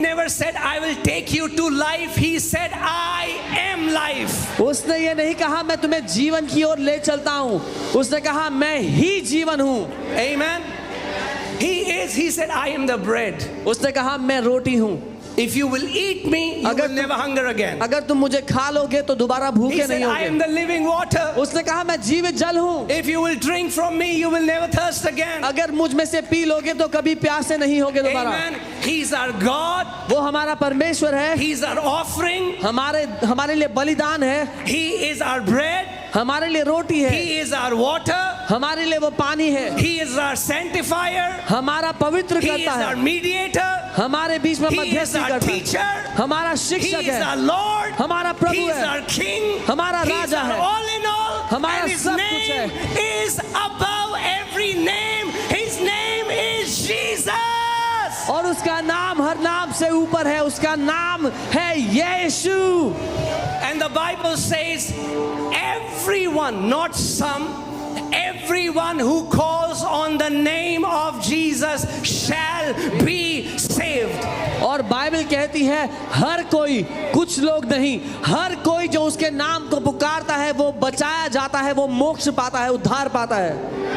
never said I will take you to life. He said I am life. उसने ये नहीं कहा मैं तुम्हें जीवन की ओर ले चलता हूँ, उसने कहा मैं ही जीवन हूँ। Amen. He said I am the bread. उसने कहा मैं रोटी हूँ। If you will eat me, you will never hunger again. अगर तुम मुझे खा लोगे तो दोबारा भूखे He said नहीं I am होगे। the living water. उसने कहा मैं जीवित जल हूँ। If you will drink from me, you will never thirst again. अगर मुझ में से पी लोगे तो कभी प्यासे नहीं होगे दोबारा। Amen. He's our God. वो हमारा परमेश्वर है, He's our offering. हमारे लिए बलिदान है, He is our bread. हमारे लिए रोटी है, He is our water. हमारे लिए वो पानी है, He is our sanctifier. हमारा पवित्र He is करता our है, mediator. हमारे बीच में He is मध्यस्थी our करता है, teacher. हमारा He शिक्षक is our है, Lord. हमारा He प्रभु is है, our King. हमारा He is राजा our है, all in all. हमारा And His सब कुछ name है। is above every name. His name is Jesus. और उसका नाम हर नाम से ऊपर है, उसका नाम है यीशु। And the Bible says, everyone, not some, everyone who calls on the name of Jesus shall be saved. और बाइबल कहती है हर कोई, कुछ लोग नहीं, हर कोई जो उसके नाम को पुकारता है वो बचाया जाता है, वो मोक्ष पाता है, उद्धार पाता है।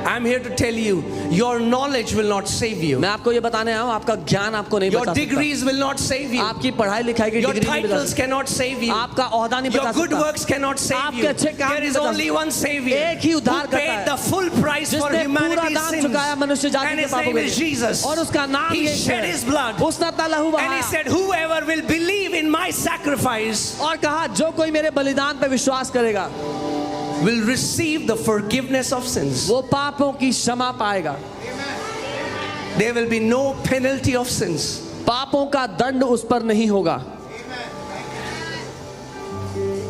I'm here to tell you, your knowledge will not save you. मैं आपको ये बताने आया हूँ, आपका ज्ञान आपको नहीं Your बचा सकता। degrees will not save you. आपकी पढ़ाई लिखाई की Your डिग्री नहीं बचा titles सकती। cannot save you. आपका ओहदा नहीं Your बचा good सकता। works cannot save आपके you. अच्छे काम There नहीं is बचा only सकते। one Savior एक ही उद्धार who करता paid है, the full price for जिसने पूरा humanity's दाम sins. चुकाया मनुष्य जाति And के His पापों name के is लिए। Jesus. और उसका नाम He यीशु shed है। His blood. उसने अपना लहू And He बहाया said, whoever will believe in my sacrifice और कहा जो कोई मेरे बलिदान पे विश्वास करेगा will receive the forgiveness of sins. वो पापों की क्षमा पाएगा। There will be no penalty of sins. पापों का दंड उस पर नहीं होगा।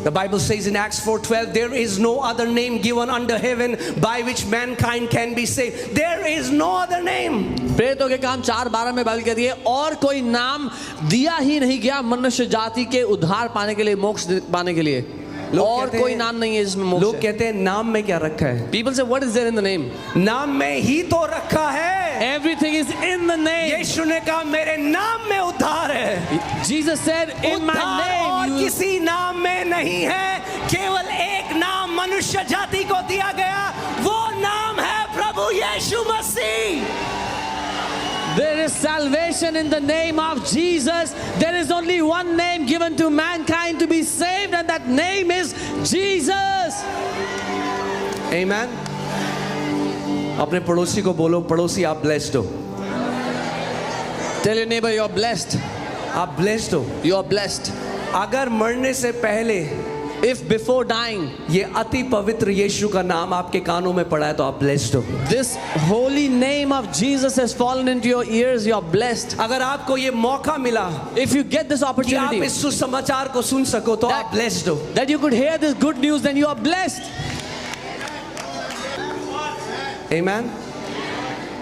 The Bible says in Acts 4:12, there is no other name given under heaven by which mankind can be saved. There is no other name. प्रेरितों के काम 4:12 में बाइबल कहती है और कोई नाम दिया ही नहीं गया मनुष्य जाति के उद्धार पाने के लिए, मोक्ष पाने के लिए। और कोई नाम नहीं है जिसमें मोक्ष है। लोग कहते हैं नाम में क्या रखा है? People say what is there in the name? नाम में ही तो रखा है। Everything is in the name. यीशु ने कहा मेरे नाम में उद्धार है। Jesus said in my उद्धार और name. किसी नाम में नहीं है, केवल एक नाम मनुष्य जाति को दिया गया, वो नाम है प्रभु यीशु मसीह। There is salvation in the name of Jesus. There is only one name given to mankind to be saved, and that name is Jesus. Amen. अपने पड़ोसी को बोलो, पड़ोसी आप blessed हो। Tell your neighbor you're blessed. आप blessed हो। You're blessed. अगर मरने से पहले If before dying ये अति पवित्र यीशु का नाम आपके कानों में पड़ा है तो आप blessed हो। this holy name of Jesus has fallen into your ears, you're blessed. अगर आपको ये मौका मिला If you get this कि आप opportunity इस सुसमाचार को सुन सको तो आप blessed हो। that you could hear this good news, then you are blessed. Amen.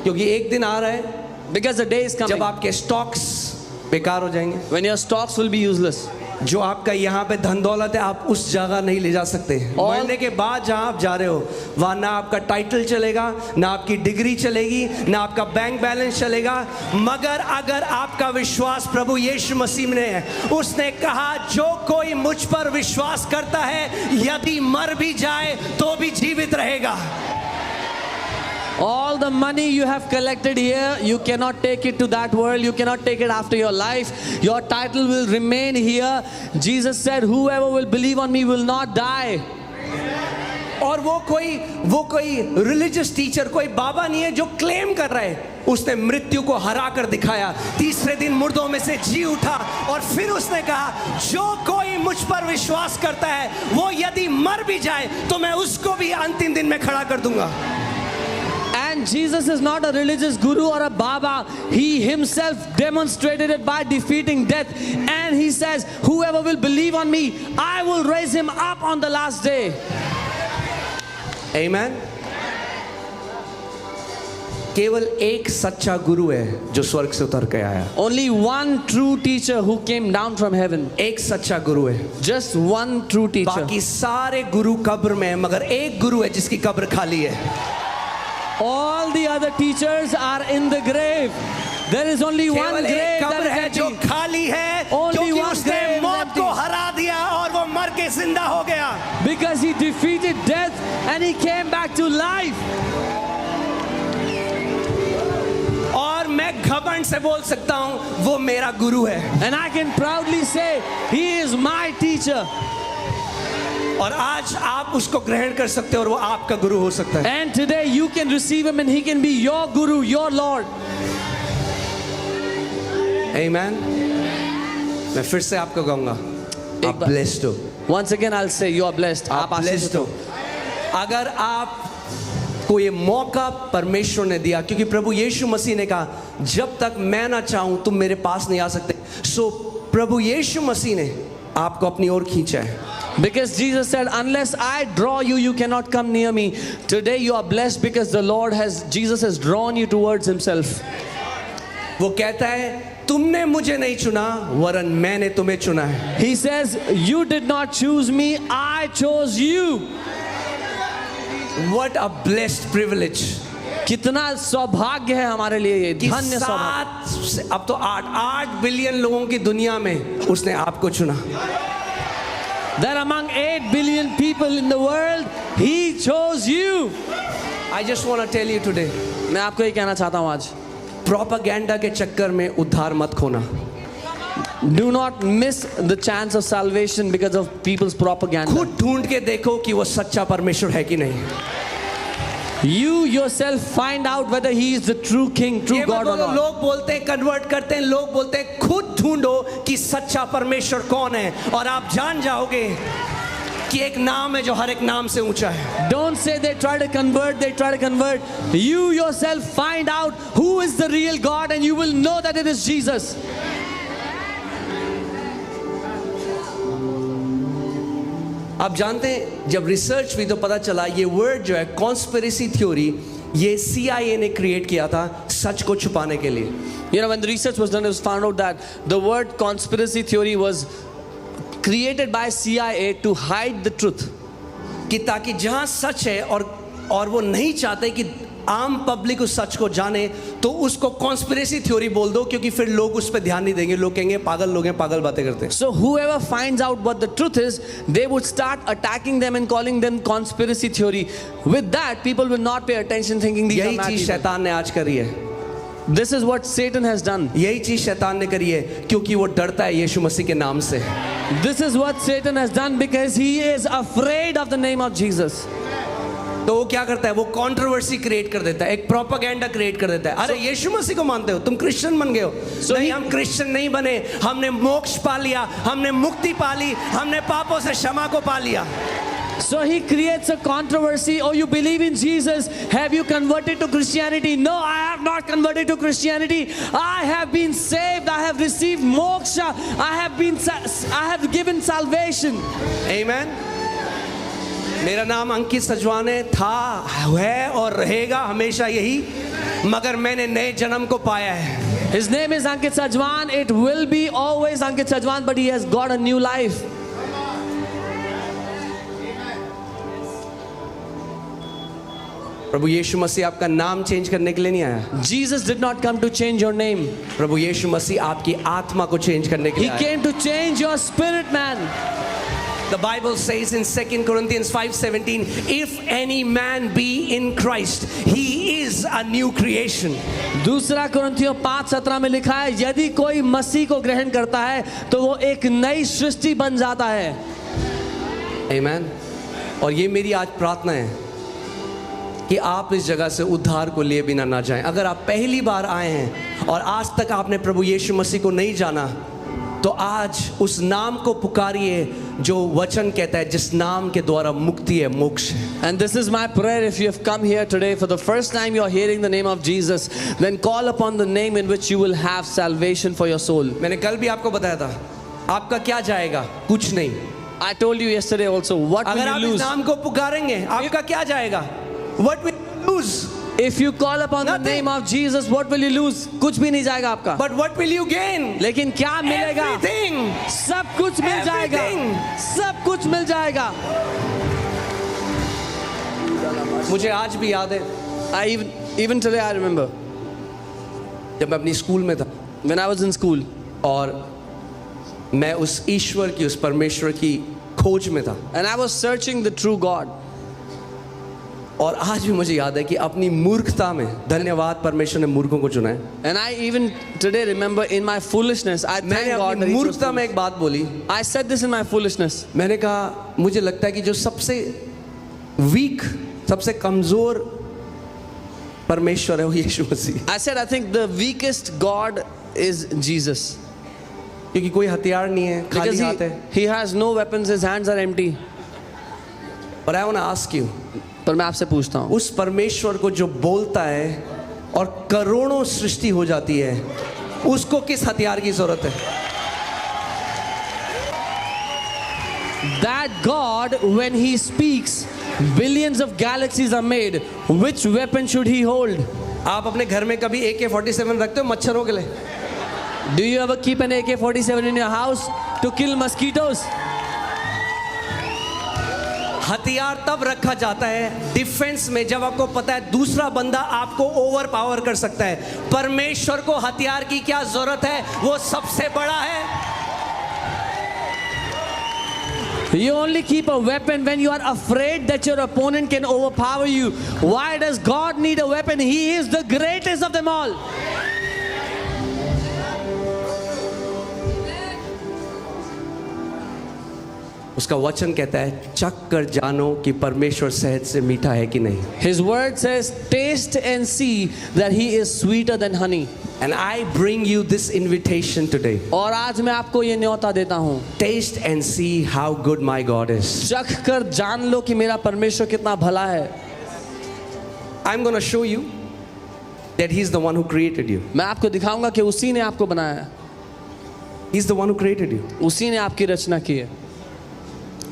क्योंकि एक दिन आ रहा है Because the day is जब coming आपके स्टॉक्स बेकार हो जाएंगे। when your stocks will be useless. जो आपका यहाँ पे धन दौलत है आप उस जगह नहीं ले जा सकते। मरने के बाद जहाँ आप जा रहे हो वहाँ ना आपका टाइटल चलेगा, ना आपकी डिग्री चलेगी, ना आपका बैंक बैलेंस चलेगा, मगर अगर आपका विश्वास प्रभु यीशु मसीह में है, उसने कहा जो कोई मुझ पर विश्वास करता है यदि मर भी जाए तो भी जीवित रहेगा। All the money you have collected here, you cannot take it to that world. You cannot take it after your life. Your title will remain here. Jesus said, whoever will believe on me will not die. और वो कोई religious teacher, कोई बाबा नहीं है जो claim कर रहा है। उसने मृत्यु को हरा कर दिखाया, तीसरे दिन मुर्दों में से जी उठा और फिर उसने कहा जो कोई मुझ पर विश्वास करता है वो यदि मर भी जाए तो मैं उसको भी अंतिम दिन में खड़ा कर दूंगा। And Jesus is not a religious guru or a Baba. He himself demonstrated it by defeating death. And he says, whoever will believe on me, I will raise him up on the last day. Amen. केवल एक सच्चा गुरु है जो स्वर्ग से उतर के आया। Only one true teacher who came down from heaven. एक सच्चा गुरु है। Just one true teacher. बाकी सारे गुरु कब्र में है, मगर एक गुरु है जिसकी कब्र खाली है। All the other teachers are in the grave. There is only one केवल एक grave that कब्र is है जो empty. खाली है, Only क्योंकि one उसने grave is मौत empty. को हरा दिया और वो मर के जिंदा हो गया. Because he defeated death and he came back to life. और मैं घमंड से बोल सकता हूं वो मेरा गुरु है. And I can proudly say, he is my teacher. और आज आप उसको ग्रहण कर सकते हो और वो आपका गुरु हो सकता है. And today you can receive him and he can be your guru, your Lord. Amen. मैं फिर से आपको कहूंगा, आप बार- blessed हो. Once again I'll say, you are blessed. आप आप blessed आशीषित हो. हो. अगर आप को ये मौका परमेश्वर ने दिया, क्योंकि प्रभु यीशु मसीह ने कहा जब तक मैं ना चाहूं तुम मेरे पास नहीं आ सकते. सो प्रभु यीशु मसीह ने आपको अपनी ओर खींचा है. Because Jesus said, unless I draw you, you cannot come near me. Today you are blessed because Jesus has drawn you towards himself. वो कहता है तुमने मुझे नहीं चुना वरन मैंने तुम्हें चुना है. He says, you did not choose me, I chose you. What a blessed privilege. कितना सौभाग्य है हमारे लिए ये, कि धन्य सौभाग्य. 7 अब तो 8 बिलियन लोगों की दुनिया में उसने आपको चुना. That among 8 billion people in the world, he chose you. I just want to tell you today, मैं आपको ये कहना चाहता हूँ आज, प्रोपेगेंडा के चक्कर में उद्धार मत खोना. do not miss the chance of salvation because of people's propaganda. खुद ढूंढ के देखो कि वो सच्चा परमेश्वर है कि नहीं. You yourself find out whether he is the true king, true ये God or बोलो, not. लोग बोलते हैं कन्वर्ट करते हैं, लोग बोलते हैं खुद ढूंढो कि सच्चा परमेश्वर कौन है और आप जान जाओगे कि एक नाम है जो हर एक नाम से ऊंचा है. Don't say they try to convert. You yourself find out who is the real God and you will know that it is Jesus. आप जानते हैं जब रिसर्च हुई तो पता चला ये वर्ड जो है कॉन्स्पिरेसी थ्योरी, ये CIA ने क्रिएट किया था सच को छुपाने के लिए. You know, when the research was done, it was found out that the word conspiracy theory was created by CIA to hide the truth. कि ताकि जहां सच है और वो नहीं चाहते कि आम पब्लिक उस सच को जाने, तो उसको कॉन्स्पिरेसी थ्योरी बोल दो, क्योंकि फिर लोग उस पर ध्यान नहीं देंगे. लोग कहेंगे पागल लोग हैं, पागल बातें करते हैं. So whoever finds out what the truth is, they would start attacking them and calling them conspiracy theory. With that, people will not pay attention, thinking these are यही mad चीज people. शैतान ने आज करी है. This is what Satan has done. यही चीज शैतान ने करी है क्योंकि वो डरता है यीशु मसीह के नाम से. This is what Satan has done because he is afraid of the name of Jesus. तो वो क्या करता है, वो कंट्रोवर्सी क्रिएट कर देता है, एक प्रोपेगेंडा क्रिएट कर देता है. अरे यीशु मसीह को मानते हो, तुम क्रिश्चियन बन गए हो. नहीं, हम क्रिश्चियन नहीं बने, हमने मोक्ष पा लिया, हमने मुक्ति पा ली, हमने पापों से क्षमा को पा लिया. So he creates a controversy. Oh, you believe in Jesus? Have you converted to Christianity? No, I have not converted to Christianity. I have been saved. I have received moksha. I have given salvation. Amen. मेरा नाम अंकित सजवान है, था, है और रहेगा हमेशा यही, मगर मैंने नए जन्म को पाया है. His name is Ankit Sajwan. It will be always Ankit Sajwan, but he has got a new life. प्रभु यीशु मसीह आपका नाम चेंज करने के लिए नहीं आया. Jesus did not come to change your name. प्रभु यीशु मसीह आपकी आत्मा को चेंज करने के He लिए आया. came to change your spirit, man. The Bible says in 2 Corinthians 5:17, if any man be in Christ, he is a new creation. दूसरा कुरिन्थियों 5:17 में लिखा है, यदि कोई मसीह को ग्रहण करता है तो वो एक नई सृष्टि बन जाता है. Amen. और ये मेरी आज प्रार्थना है कि आप इस जगह से उद्धार को लिए बिना ना जाएं. अगर आप पहली बार आए हैं और आज तक आपने प्रभु यीशु मसीह को नहीं जाना, तो आज उस नाम को पुकारिए जो वचन कहता है, जिस नाम के द्वारा मुक्ति है, मोक्ष है. And this is my prayer. If you have come here today for the first time, you are hearing the name of Jesus, then call upon the name in which you will have salvation for your soul. मैंने कल भी आपको बताया था, आपका क्या जाएगा? कुछ नहीं. I told you yesterday also, what will अगर you आप इस lose? नाम को पुकारेंगे, आपका क्या जाएगा? What will you lose? If you call upon the Nothing. name of Jesus, what will you lose? कुछ भी नहीं जाएगा आपका. But what will you gain? लेकिन क्या मिलेगा? Everything. सब कुछ मिल जाएगा. Everything. सब कुछ मिल जाएगा. मुझे आज भी याद है, Even today I remember. जब मैं अपनी स्कूल में था when I was in school, और मैं उस ईश्वर की, उस परमेश्वर की खोज में था, and I was searching the true God. और आज भी मुझे याद है कि अपनी मूर्खता में, धन्यवाद परमेश्वर ने मूर्खों को चुना है। And I even today remember in my foolishness, I thank मैंने God that अपनी he chose मूर्खता में me. एक बात बोली, I said this in my foolishness. मैंने कहा मुझे लगता है कि जो सबसे वीक, सबसे कमजोर परमेश्वर है वो यीशु मसीह, I said I think the weakest God is Jesus. क्योंकि कोई हथियार नहीं है, खाली Because हाथ है। he has no weapons, his hands are empty. और I want to ask you, पर मैं आपसे पूछता हूँ, उस परमेश्वर को जो बोलता है और करोड़ों सृष्टि हो जाती है, उसको किस हथियार की जरूरत है? that God, when he speaks, billions of galaxies are made. Which weapon should he hold? आप अपने घर में कभी AK-47 रखते हो मच्छरों के लिए? Do you ever keep an AK-47 in your house to kill mosquitoes? हथियार तब रखा जाता है डिफेंस में जब आपको पता है दूसरा बंदा आपको ओवर पावर कर सकता है। परमेश्वर को हथियार की क्या जरूरत है? वो सबसे बड़ा है। You only keep a weapon when you are afraid that your opponent can overpower you. Why does God need a weapon? He is the greatest of them all. उसका वचन कहता है चख कर जानो कि परमेश्वर शहद से मीठा है कि नहीं। His word says, taste and see that he is sweeter than honey. And I bring you this invitation today. और आज मैं आपको ये न्योता देता हूँ, Taste and see how good my God is. चख कर जान लो कि मेरा परमेश्वर कितना भला है। I'm going to show you that he's the one who created you. मैं आपको दिखाऊंगा कि उसी ने आपको बनाया है, He's the one who created you. उसी ने आपकी रचना की है,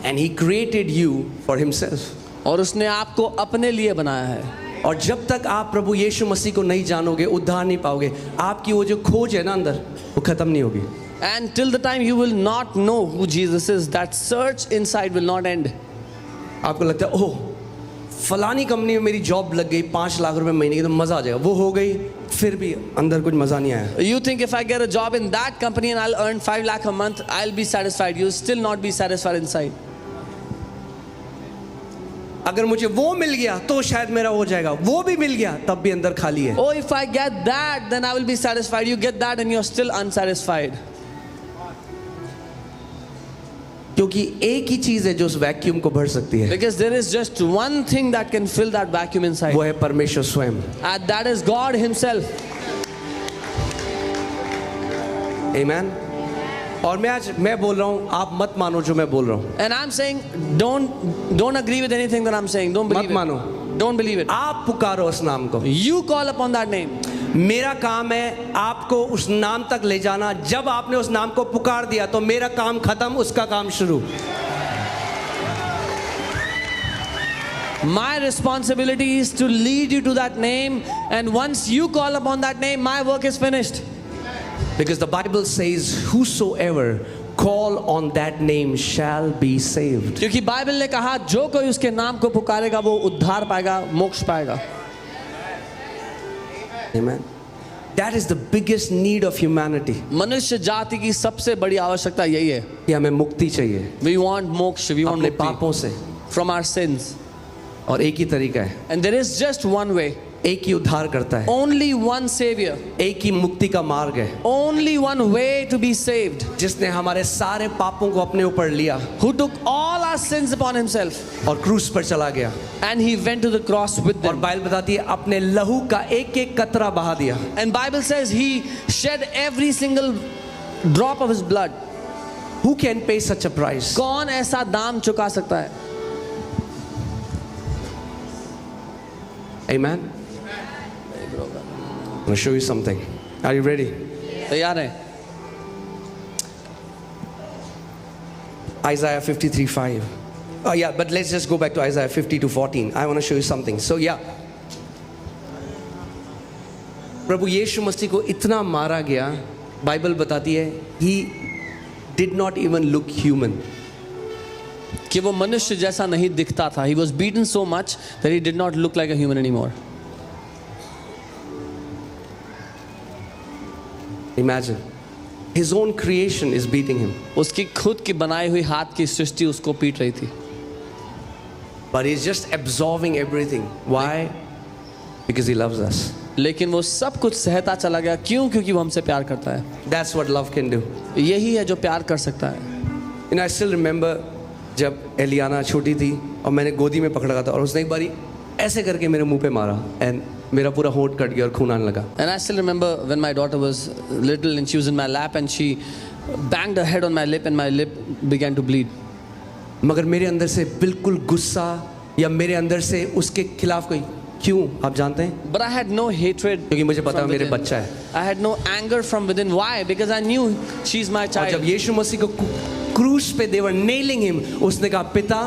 And he created you for himself. और उसने आपको अपने लिए बनाया है। और जब तक आप प्रभु यीशु मसीह को नहीं जानोगे, उद्धार नहीं पाओगे, आपकी वो जो खोज है ना अंदर, वो खत्म नहीं होगी। And till the time you will not know who Jesus is, that search inside will not end. आपको लगता है ओह फलानी कंपनी में मेरी जॉब लग गई 5 लाख रुपए महीने की, तो मजा आ जाएगा, वो हो गई, फिर भी अंदर कुछ मजा नहीं आया। You think if I get a job in that company and I'll earn 5 lakh a month, I'll be satisfied. You'll still not be satisfied inside. अगर मुझे वो मिल गया तो शायद मेरा हो जाएगा, वो भी मिल गया तब भी अंदर खाली है। Oh, if I get that, then I will be satisfied. You get that and you're still unsatisfied. क्योंकि एक ही चीज है जो उस वैक्यूम को भर सकती है, Because there is just one thing that can fill that vacuum inside. वो है परमेश्वर स्वयं। And that is God himself. आमीन। और मैं बोल रहा हूँ, आप मत मानो जो मैं बोल रहा हूँ, And I'm saying, don't agree with anything that I'm saying. Don't believe मत मानो, it. Don't believe it. आप पुकारो उस नाम को। You call upon that name. मेरा काम है आपको उस नाम तक ले जाना। जब आपने उस नाम को पुकार दिया तो मेरा काम खत्म, उसका काम शुरू। My responsibility is to lead you to that name, and once you call upon that name, my work is finished. Because the Bible says whosoever call on that name shall be saved. क्योंकि Bible ने कहा जो कोई उसके नाम को पुकारेगा वो उद्धार पाएगा, मोक्ष पाएगा। Amen. That is the biggest need of humanity. मनुष्य जाति की सबसे बड़ी आवश्यकता यही है। कि हमें मुक्ति चाहिए We want मोक्ष, we want अपने मुक्ति पापों से, from our sins. और एक ही तरीका है, And there is just one way. एक ही उद्धार करता है, Only one savior. एक ही मुक्ति का मार्ग है, Only one way to be saved. जिसने हमारे सारे पापों को अपने ऊपर लिया Who took all our sins upon himself. और क्रूस पर चला गया। And he went to the cross with और them. बाइबल बताती है अपने लहू का एक एक कतरा बहा दिया। And Bible says he shed every single drop of his blood. Who can pay such a price? कौन ऐसा दाम चुका सकता है? Amen. I'm going to show you something. Are you ready? तैयार है? Isaiah 53:5. Oh yeah, but let's just go back to Isaiah 52:14. I want to show you something. So yeah, प्रभु यीशु मसीह को इतना मारा गया, बाइबल बताती है he did not even look human. कि वो मनुष्य जैसा नहीं दिखता था. He was beaten so much that he did not look like a human anymore. Imagine, his own creation is beating him, उसकी खुद की बनाई हुई हाथ की सृष्टि उसको पीट रही थी, but he's just absorbing everything. Why? Because he loves us. लेकिन वो सब कुछ सहता चला गया. क्यों? क्योंकि वो हमसे प्यार करता है. That's what love can do. यही है जो प्यार कर सकता है. You know, I still remember जब एलियाना छोटी थी और मैंने गोदी में पकड़ा था और उसने एक बारी ऐसे करके मेरे मुंह पे मारा एंड मेरा पूरा होंठ कट गया और खून आने लगा. And I still remember when my daughter was little and she was in my lap and she banged her head on my lip and my lip began to bleed. मगर मेरे अंदर से बिल्कुल गुस्सा या मेरे अंदर से उसके खिलाफ कोई, क्यों आप जानते हैं? But I had no hatred. क्योंकि मुझे पता है from मेरे within. बच्चा है. I had no anger from within. Why? Because I knew she's my और child. जब यीशु मसीह को क्रूस पे they were nailing him, उसने कहा पिता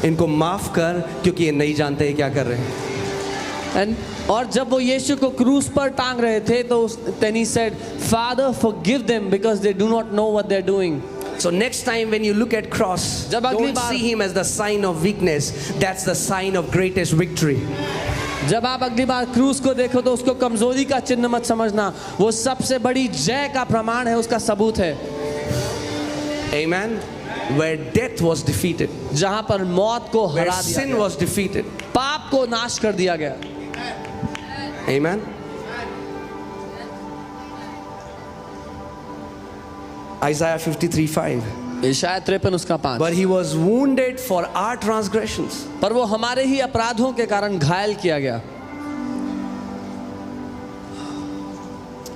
इनको माफ कर क्योंकि ये नहीं जानते ये क्या कर रहे हैं. और जब वो यीशु को क्रूस पर टांग रहे थे तो then he said, Father, forgive them because they do not know what they're doing. So next time when you look at cross, जब अगली don't bar- see him as the sign of weakness. That's the sign of greatest victory. जब आप अगली बार क्रूस को देखो तो उसको कमजोरी का चिन्ह मत समझना, वो सबसे बड़ी जय का प्रमाण है, उसका सबूत है. Amen. Where death was defeated, जहां पर मौत को where हरा दिया sin गया, was defeated. पाप को नाश कर दिया गया. Amen. Isaiah 53:5. यशायाह 53 उसका 5. But he was wounded for our transgressions. पर वो हमारे ही अपराधों के कारण घायल किया गया.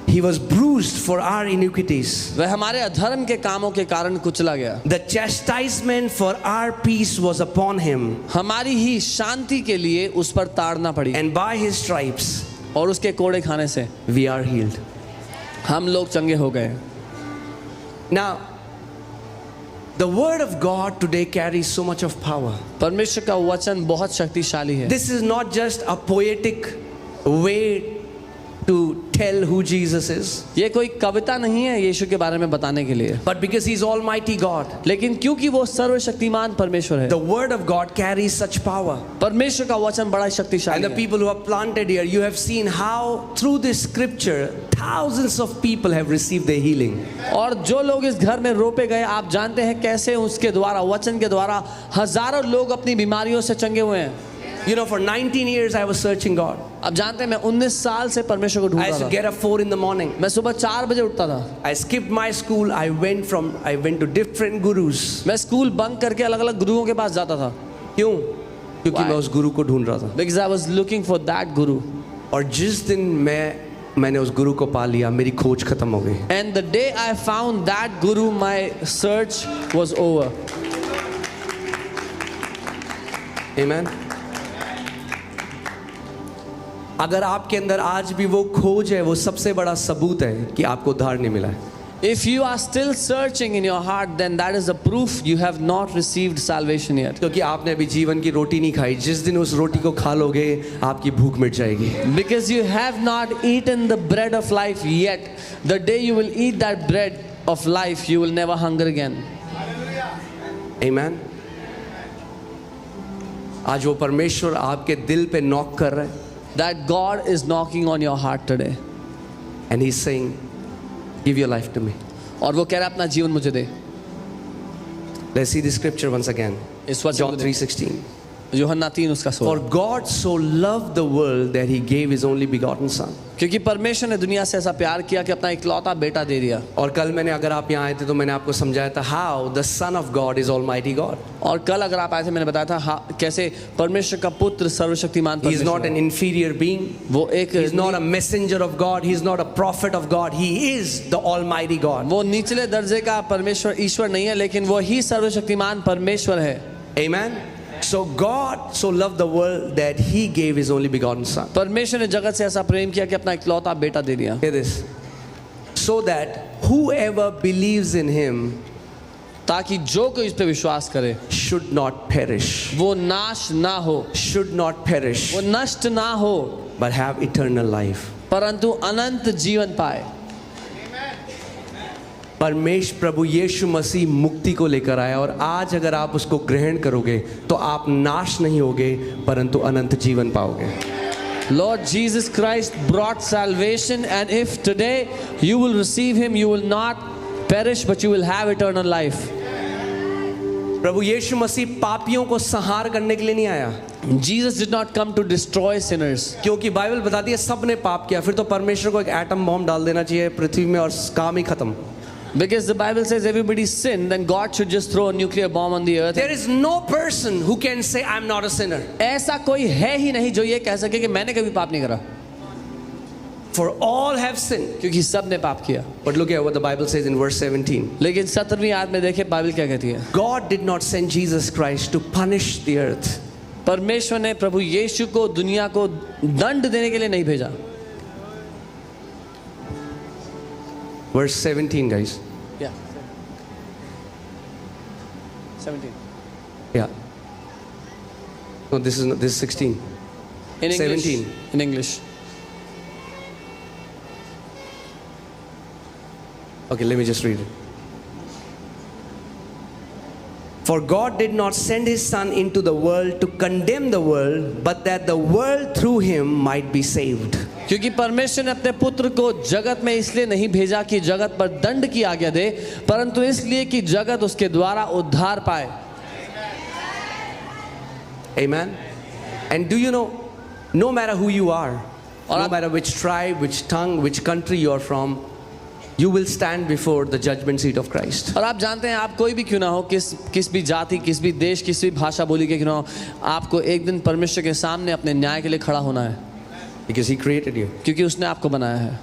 He was bruised for our iniquities. वह हमारे अधर्म के कामों के कारण कुचला गया. The chastisement for our peace was upon him, हमारी ही शांति के लिए उस पर ताड़ना पड़ी and by his stripes और उसके कोड़े खाने से we are healed. हम लोग चंगे हो गए. Now, the word of God today carries so much of power. परमेश्वर का वचन बहुत शक्तिशाली है. This is not just a poetic way to tell who Jesus is, ये कोई कविता नहीं है यीशु के बारे में बताने के लिए, but because he's Almighty God, लेकिन क्योंकि वो सर्वशक्तिमान परमेश्वर है, the word of God carries such power. परमेश्वर का वचन बड़ा And शक्तिशाली the है. people who are planted here, you have seen how through this scripture thousands of people have received their healing. और जो लोग इस घर में रोपे गए, आप जानते हैं कैसे उसके द्वारा, वचन के द्वारा हजारों लोग अपनी बीमारियों से चंगे हुए हैं. You know, for 19 years I was searching God. अब जानते हैं मैं 19 साल से परमेश्वर को I ढूंढ used रहा to था. get up 4 in the morning. मैं सुबह 4 बजे उठता था. I skipped my school. I went to different gurus. मैं स्कूल बंक करके अलग अलग गुरुओं के पास जाता था. क्यों? क्योंकि Why? मैं उस गुरु को ढूंढ रहा था. Because I was looking for that guru. और जिस दिन मैंने उस गुरु को पा लिया, मेरी खोज खत्म हो गई. And the day I found that guru, my search was over. Amen. अगर आपके अंदर आज भी वो खोज है, वो सबसे बड़ा सबूत है कि आपको उद्धार नहीं मिला है. If you are still searching in your heart, then that is a proof you have not received salvation yet. क्योंकि आपने अभी जीवन की रोटी नहीं खाई. जिस दिन उस रोटी को खा लोगे, आपकी भूख मिट जाएगी. Because you have not eaten the bread of life yet. The day you will eat that bread of life, you will never hunger again. Amen. आज वो परमेश्वर आपके दिल पे नॉक कर रहा है. That God is knocking on your heart today. And he's saying, give your life to me. और वो कह रहा है अपना जीवन मुझे दे. Let's see the scripture once again. इस वचन John को देखें. 3:16. यूहन्ना 3 उसका For 16. God so loved the world that he gave his only begotten son. क्योंकि परमेश्वर ने दुनिया से ऐसा प्यार किया कि अपना इकलौता बेटा दे दिया. और कल मैंने, अगर आप यहाँ आए थे तो मैंने आपको समझाया था how the son of God is almighty God. और कल अगर आप आए थे मैंने बताया था कैसे परमेश्वर का पुत्र सर्वशक्तिमान He is परमेश्वर not है. an inferior being. वो एक He is not a messenger of God. He is not a prophet of God. He is the almighty God. वो निचले दर्जे का परमेश्वर ईश्वर नहीं है, लेकिन वो ही सर्वशक्तिमान परमेश्वर है. Amen. So God so loved the world that he gave his only begotten son. परमेश्वर ने जगत से ऐसा प्रेम किया कि अपना इकलौता बेटा दे दिया. Hear this. So that whoever believes in him ताकि जो कोई इस पे विश्वास करे should not perish. वो नाश ना हो, Should not perish, वो नष्ट ना हो, but have eternal life. परंतु अनंत जीवन पाए. परमेश्वर प्रभु यीशु मसीह मुक्ति को लेकर आया, और आज अगर आप उसको ग्रहण करोगे तो आप नाश नहीं होगे परंतु अनंत जीवन पाओगे. Lord Jesus Christ brought salvation, and if today you will receive him, you will not perish but you will have eternal life. प्रभु यीशु मसीह पापियों को संहार करने के लिए नहीं आया, Jesus did not come to destroy sinners. क्योंकि बाइबल बताती है सब ने पाप किया, फिर तो परमेश्वर को एक एटम बॉम्ब डाल देना चाहिए पृथ्वी में और काम ही खत्म. Because the Bible says everybody sinned, then God should just throw a nuclear bomb on the earth. There is no person who can say I'm not a sinner. ऐसा कोई है ही नहीं जो ये कह सके कि मैंने कभी पाप नहीं करा, For all have sinned. क्योंकि सब ने पाप किया. But look at what the Bible says in verse 17. लेकिन 17वीं आयत में देखिए बाइबल क्या कहती है. God did not send Jesus Christ to punish the earth. परमेश्वर ने प्रभु यीशु को दुनिया को दंड देने के लिए नहीं भेजा. Verse 17, guys. Yeah. 17. Yeah. No, this is 16. In English. 17. In English. Okay, let me just read it. For God did not send his Son into the world to condemn the world, but that the world through him might be saved. क्योंकि परमेश्वर ने अपने पुत्र को जगत में इसलिए नहीं भेजा कि जगत पर दंड की आज्ञा दे, परंतु इसलिए कि जगत उसके द्वारा उद्धार पाए. Amen. And do you know, no matter who you are, no matter which tribe, which tongue, which country you are from, you will stand before the judgment seat of Christ. और आप जानते हैं आप कोई भी क्यों ना हो, किस भी जाति, किस भी देश, किस भी भाषा बोली के क्यों ना हो, आपको एक दिन परमेश्वर के सामने अपने न्याय के लिए खड़ा होना है. Because he created you. क्योंकि उसने आपको बनाया है.